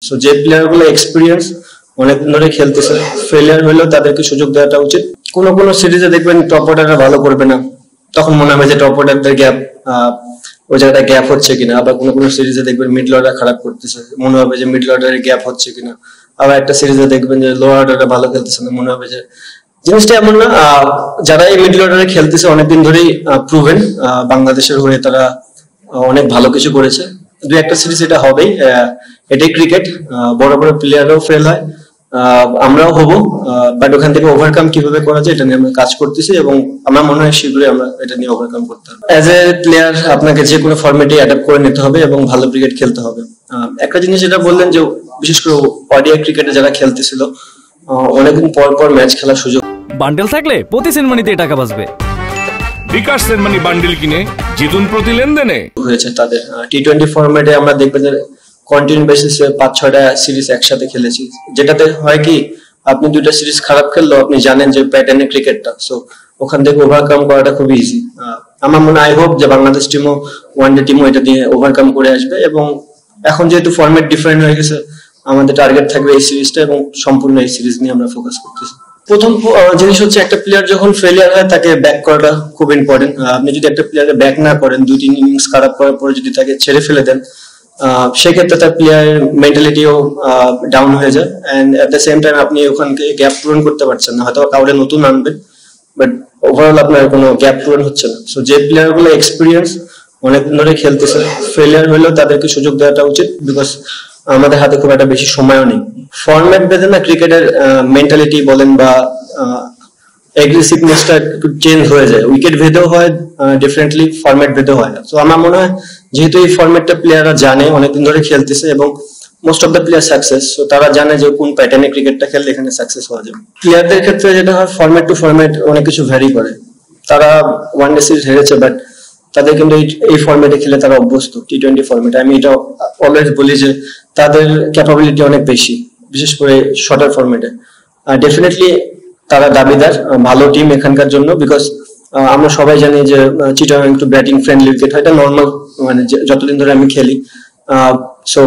So যে প্লেয়ারগুলো experience অনেকদিন ধরে খেলতেছে, ফেলিয়ার হলেও তাদেরকে সুযোগ দেওয়াটা উচিত। কোনো কোনো সিরিজে দেখবেন টপ অর্ডাররা ভালো করবে না, তখন মনে হবে যে টপ অর্ডারদের গ্যাপ, ওই জায়গাটা গ্যাপ হচ্ছে কিনা। আবার কোনো কোনো সিরিজে দেখবেন মিডল অর্ডার খারাপ করতেছে, মনে হবে যে মিডল অর্ডারের গ্যাপ হচ্ছে কিনা। আবার একটা সিরিজে দেখবেন যে লোয়ার অর্ডারটা ভালো খেলতেছে না, মনে হবে যে জিনিসটা এমন না। যারা এই মিডল অর্ডারে খেলতেছে অনেকদিন ধরেই প্রুভেন, বাংলাদেশের হয়ে তারা অনেক ভালো কিছু করেছে। দু একটা সিরিজ এটা হবেই, এটাই ক্রিকেট, বড় বড় প্লেয়াররাও ফেল হয়, আমরাও হব, বাট ওখান থেকে ওভারকাম কিভাবে করা যায় এটা নিয়ে আমরা কাজ করতেছি এবং আমার মনে হয় শীঘ্রই আমরা এটা নিয়ে ওভারকাম করতে হবে। অ্যাজ এ প্লেয়ার আপনাকে যে কোনো ফরম্যাটে অ্যাডাপ্ট করে নিতে হবে এবং ভালো ক্রিকেট খেলতে হবে। একটা জিনিস যেটা বললেন যে বিশেষ করে ওডিআই ক্রিকেটে যারা খেলতেছিল অনেকদিন পর পর ম্যাচ খেলার সুযোগ, বান্ডেল থাকলে প্রতি সেনমানিতে টাকা বাঁচবে। বিকাশ সেনমানি বান্ডেল কিনে জিতুন প্রতি লেনদেনে হয়েছে তাদের। টি-20 ফরম্যাটে আমরা দেখবেন যে কন্টিনিউ বেসিসে 5-6টা সিরিজ একসাথে খেলেছি, যেটাতে হয় কি আপনি দুইটা সিরিজ খারাপ খেললেও আপনি জানেন যে প্যাটার্নের ক্রিকেটটা, সো ওখান থেকে ওভারকাম করাটা খুবই ইজি। আমার মনে আই হোপ যে বাংলাদেশ টিমও ওয়ানডে টিমও এটা দিয়ে ওভারকাম করে আসবে এবং এখন যেহেতু ফরম্যাট ডিফারেন্ট হয়ে গেছে আমাদের টার্গেট থাকবে এই সিরিজটা এবং সম্পূর্ণ এই সিরিজ নিয়ে আমরা ফোকাস করতেছি। প্রথম জিনিস হচ্ছে একটা প্লেয়ার যখন ফেলিয়ার হয় তাকে ব্যাক করাটা খুব ইম্পর্টেন্ট। আপনি যদি একটা প্লেয়ারকে ব্যাক না করেন, 2-3 ইনিংস খারাপ করার পরে যদি তাকে ছেড়ে ফেলে দেন, সেক্ষেত্রে তার প্লেয়ারের মেন্টালিটিও ডাউন হয়ে যায় and at the same time আপনি ওখানকে গ্যাপ পূরণ করতে পারছেন না, হয়তো কাউরে নতুন আনবেন বাট ওভারঅল আপনার কোনো গ্যাপ পূরণ হচ্ছে না। সো যে প্লেয়ারগুলো এক্সপিরিয়েন্স অনেকদিন ধরে খেলতেছে, ফেলিয়ার হলেও তাদেরকে সুযোগ দেওয়াটা উচিত, বিকজ আমাদের হাতে খুব একটা বেশি সময়ও নেই। ফরম্যাট বেঁধে না ক্রিকেটের মেন্টালিটি বলেন বা এগ্রেসিভনেসটা একটু চেঞ্জ হয়ে যায়, উইকেট ভেদেও হয় ডিফারেন্টলি, ফরম্যাট ভেদেও হয়। তো আমার মনে হয় যেহেতু এই ফরম্যাটটা প্লেয়াররা জানে, অনেকদিন ধরে খেলতেছে এবং most of the player success, so তারা জানে যে কোন প্যাটার্নে ক্রিকেটটা খেললে এখানে সাকসেস হওয়া যাবে। প্লেয়ারদের ক্ষেত্রে যেটা হয় ফরম্যাট টু ফরম্যাট অনেক কিছু ভ্যারি করে। তারা ওয়ানডে সিরিজ হেরেছে বাট তাদের কিন্তু এই ফরম্যাটে খেলে তারা অভ্যস্ত। টি-20 ফরম্যাটে আমি এটা অলওয়েজ বলি যে তাদের ক্যাপাবিলিটি অনেক বেশি, বিশেষ করে শর্টার ফরম্যাটে। ডেফিনেটলি তারা দাবিদার ভালো টিম এখানকার জন্য, বিকজ আমরা সবাই জানি যে চিটাগাং একটু ব্যাটিং ফ্রেন্ডলি উইকেট হয়, এটা নর্মাল, মানে যতদিন ধরে আমি খেলি। সো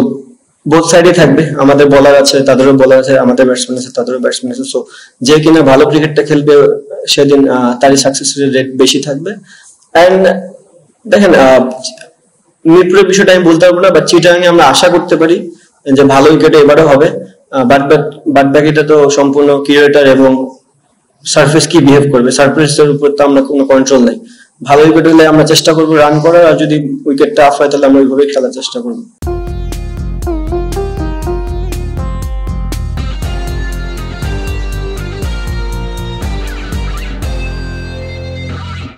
বোথ সাইডে থাকবে, আমাদের বলার আছে, তাদেরও বলার আছে, আমাদের ব্যাটসম্যান আছে, তাদেরও ব্যাটসম্যান আছে। সো যে কিনা ভালো ক্রিকেটটা খেলবে সেদিন তারই সাকসেস রেট বেশি থাকবে। অ্যান্ড দেখেন মিরপুরের বিষয়টা আমি বলতে পারবো না, বাট চিটাগাং আমরা আশা করতে পারি যে ভালো উইকেটে এবারও হবে। বাদ বাকিটা তো সম্পূর্ণ ক্রিয়েটর এবং সারফেস কি বিহেভ করবে, সারফেসের উপর তো আমরা কোনো কন্ট্রোল নাই। ভালো উইকেট হলে আমরা চেষ্টা করবো রান করার, আর যদি উইকেটটা অফ হয় তাহলে আমরা ওইভাবেই খেলার চেষ্টা করবো।